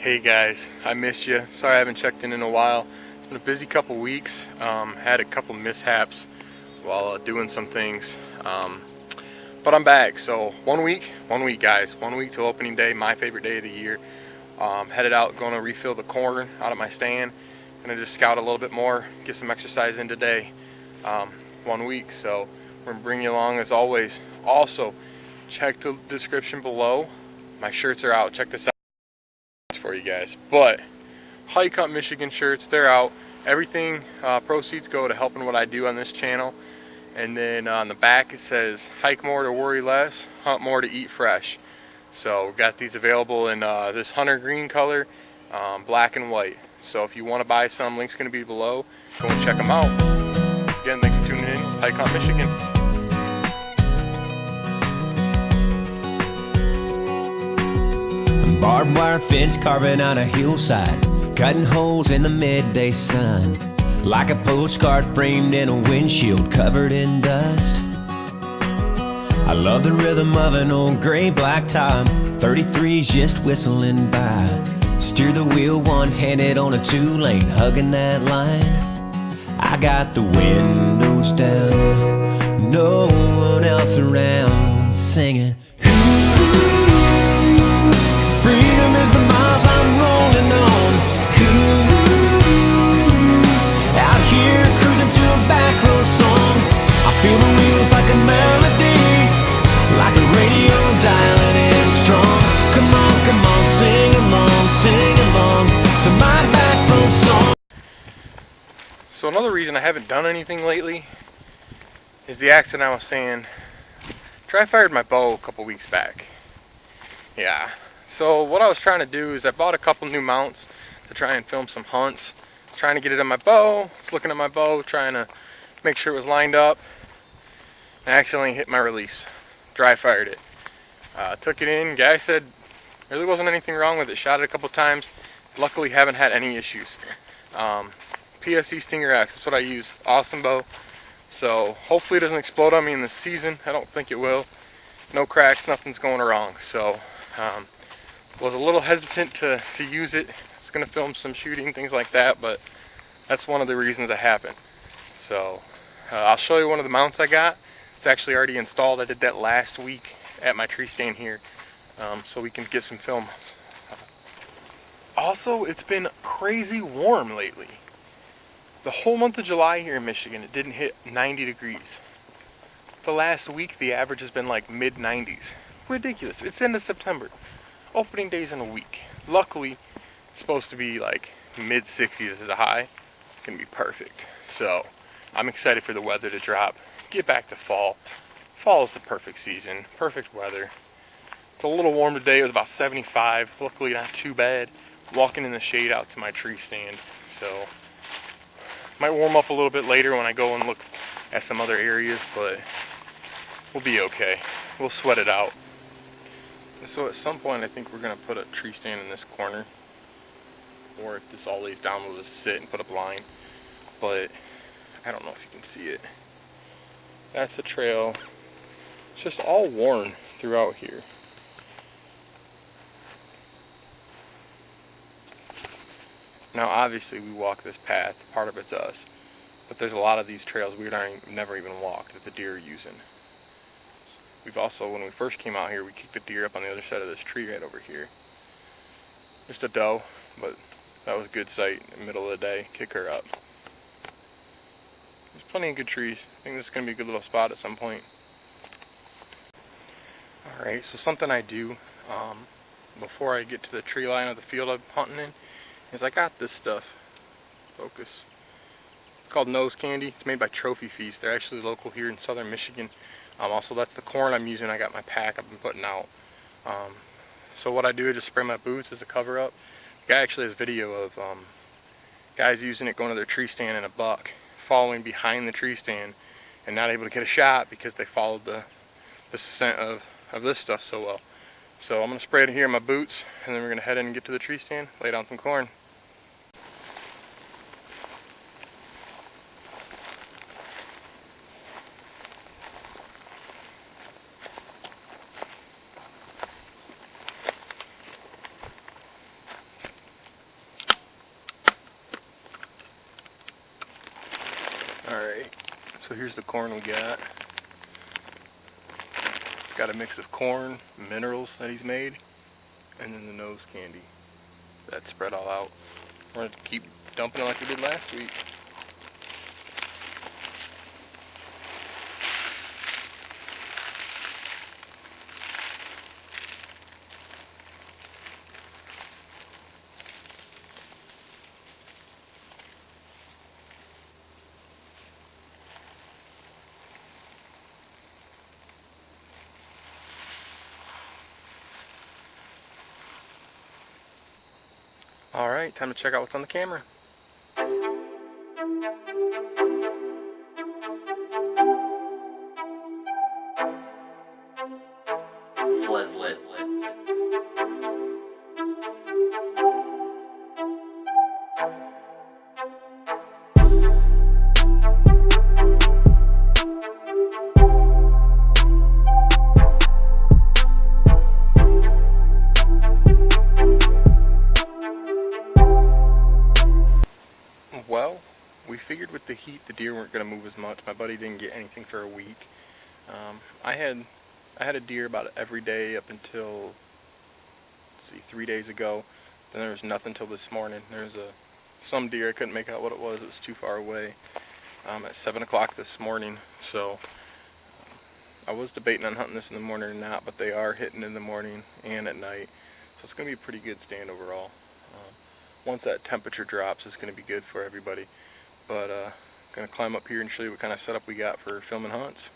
Hey guys, I missed you. Sorry I haven't checked in a while. It's been a busy couple weeks. Had a couple mishaps while doing some things. But I'm back. So one week guys. 1 week till opening day, my favorite day of the year. Headed out, going to refill the corn out at my stand. Gonna just scout a little bit more, get some exercise in today. 1 week, so we're gonna bring you along as always. Also, check the description below. My shirts are out. Check this out for you guys. But Hike Hunt Michigan shirts, they're out. Everything, proceeds go to helping what I do on this channel. And then on the back it says, hike more to worry less, hunt more to eat fresh. So we got these available in this hunter green color, black and white. So if you want to buy some, link's going to be below. Go and check them out. Again, thanks for tuning in. Hike Hunt Michigan. Barbed wire fence carving out a hillside, cutting holes in the midday sun, like a postcard framed in a windshield covered in dust. I love the rhythm of an old gray black top, 33's just whistling by. Steer the wheel one-handed on a 2-lane, hugging that line. I got the windows down, no one else around, singing. Freedom is the miles I'm rolling on. Out here cruising to a back road song. I feel the wheels like a melody, like a radio dialing in strong. Come on, sing along to my back road song. So another reason I haven't done anything lately is the accident I was saying. Dry fired my bow a couple weeks back. Yeah. So what I was trying to do is I bought a couple new mounts to try and film some hunts. Trying to get it on my bow, looking at my bow, trying to make sure it was lined up. I accidentally hit my release. Dry fired it. Took it in, guy said there really wasn't anything wrong with it. Shot it a couple times. Luckily haven't had any issues. PSE Stinger X, that's what I use. Awesome bow. So hopefully it doesn't explode on me in the season. I don't think it will. No cracks, nothing's going wrong. So was a little hesitant to use it. It's going to film some shooting, things like that, but that's one of the reasons it happened. So I'll show you one of the mounts I got. It's actually already installed. I did that last week at my tree stand here, so we can get some film. Also, it's been crazy warm lately. The whole month of July here in Michigan, it didn't hit 90 degrees. The last week, the average has been like mid-90s. Ridiculous. It's end of September. Opening day's in a week. Luckily, it's supposed to be like mid-60s as a high. It's going to be perfect. So, I'm excited for the weather to drop. Get back to fall. Fall is the perfect season. Perfect weather. It's a little warm today. It was about 75. Luckily, not too bad. Walking in the shade out to my tree stand. So, might warm up a little bit later when I go and look at some other areas, but we'll be okay. We'll sweat it out. So at some point I think we're going to put a tree stand in this corner, or if this all lays down we'll just sit and put a blind, but I don't know if you can see it. That's the trail. It's just all worn throughout here. Now obviously we walk this path, part of it's us, but there's a lot of these trails we never even walked that the deer are using. We've also, when we first came out here, we kicked the deer up on the other side of this tree right over here. Just a doe, but that was a good sight in the middle of the day. Kick her up. There's plenty of good trees. I think this is going to be a good little spot at some point. Alright, so something I do before I get to the tree line of the field I'm hunting in is I got this stuff. Focus. It's called Nose Candy. It's made by Trophy Feast. They're actually local here in southern Michigan. Also, that's the corn I'm using. I got my pack I've been putting out. So what I do is just spray my boots as a cover up. The guy actually has video of guys using it going to their tree stand in a buck, following behind the tree stand and not able to get a shot because they followed the scent of this stuff so well. So I'm going to spray it here in my boots, and then we're going to head in and get to the tree stand, lay down some corn. So here's the corn we got. It's got a mix of corn, minerals that he's made, and then the nose candy. That's spread all out. We're going to keep dumping it like we did last week. Alright, time to check out what's on the camera. Fleslett. Well, we figured with the heat the deer weren't going to move as much. My buddy didn't get anything for a week. I had a deer about every day up until, let's see, 3 days ago. Then there was nothing till this morning. There's some deer, I couldn't make out what it was too far away, at 7 o'clock this morning. So I was debating on hunting this in the morning or not, but they are hitting in the morning and at night. So it's going to be a pretty good stand overall. Once that temperature drops, it's going to be good for everybody. But going to climb up here and show you what kind of setup we got for filming hunts.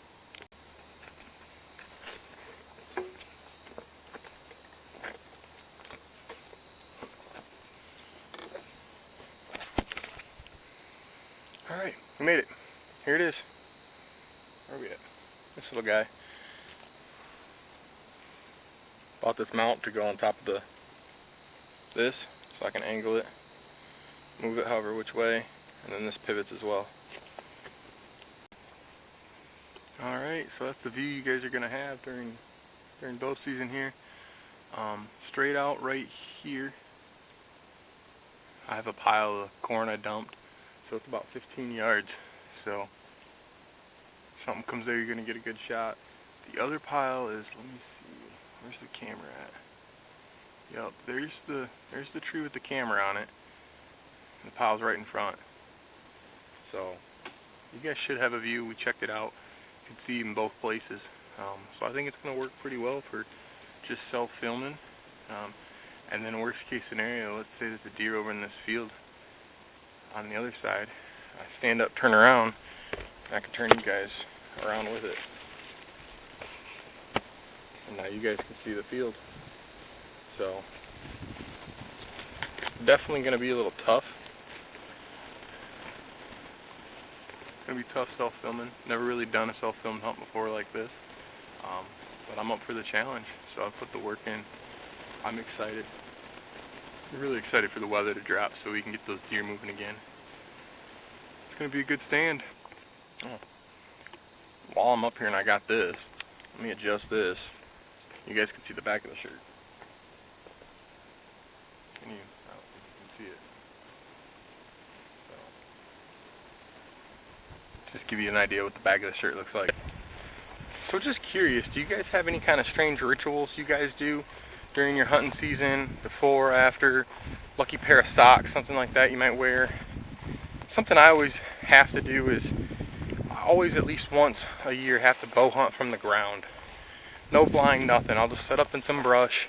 Alright, we made it. Here it is. Where are we at? This little guy. Bought this mount to go on top of this, so I can angle it, move it however which way, and then this pivots as well. Alright, so that's the view you guys are going to have during bow season here. Straight out right here, I have a pile of corn I dumped, so it's about 15 yards. So if something comes there, you're going to get a good shot. The other pile is, let me see, where's the camera at? Yep, there's the tree with the camera on it. The pile's right in front. So you guys should have a view. We checked it out. You can see in both places. So I think it's going to work pretty well for just self-filming. And then worst case scenario, let's say there's a deer over in this field on the other side. I stand up, turn around, and I can turn you guys around with it. And now you guys can see the field. So definitely going to be a little tough. Going to be tough self-filming. Never really done a self-filmed hunt before like this. But I'm up for the challenge, so I've put the work in. I'm excited. I'm really excited for the weather to drop so we can get those deer moving again. It's going to be a good stand. Oh. While I'm up here and I got this, let me adjust this. You guys can see the back of the shirt. Can you? I don't think you can see it. So, just give you an idea what the back of the shirt looks like. So just curious, do you guys have any kind of strange rituals you guys do during your hunting season, before, after, lucky pair of socks, something like that you might wear? Something I always have to do is, I always at least once a year have to bow hunt from the ground. No blind, nothing. I'll just set up in some brush,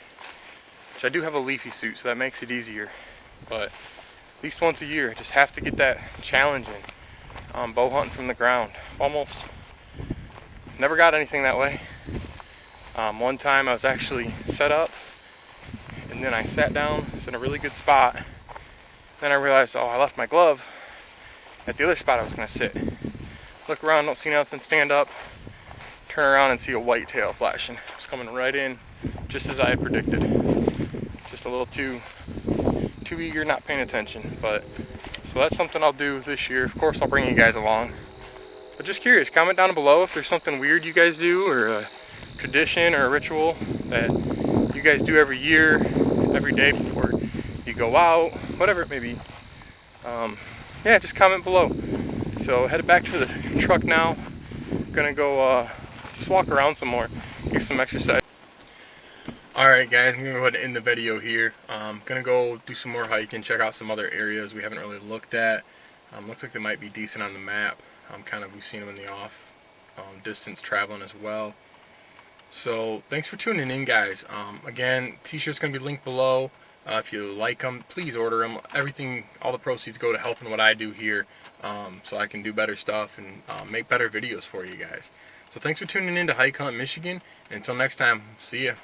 which I do have a leafy suit, so that makes it easier. But at least once a year, I just have to get that challenge in. Bow hunting from the ground. Almost never got anything that way. One time I was actually set up, and then I sat down. It's in a really good spot. Then I realized, oh, I left my glove at the other spot I was going to sit. Look around, don't see nothing, stand up, turn around and see a whitetail flashing. It's coming right in, just as I had predicted. Just a little too eager, not paying attention. But so that's something I'll do this year. Of course, I'll bring you guys along. But just curious, comment down below if there's something weird you guys do, or a tradition or a ritual that you guys do every year, every day before you go out, whatever it may be. Yeah, just comment below. See So headed back to the truck now. Gonna go just walk around some more, get some exercise. Alright guys, I'm gonna go ahead and end the video here. Gonna go do some more hiking, check out some other areas we haven't really looked at. Looks like they might be decent on the map. We've seen them in the off distance traveling as well. So thanks for tuning in, guys. Again, t-shirt's gonna be linked below. If you like them, please order them. All the proceeds go to helping what I do here, so I can do better stuff and make better videos for you guys. So thanks for tuning in to Hike Hunt Michigan. And until next time, see ya.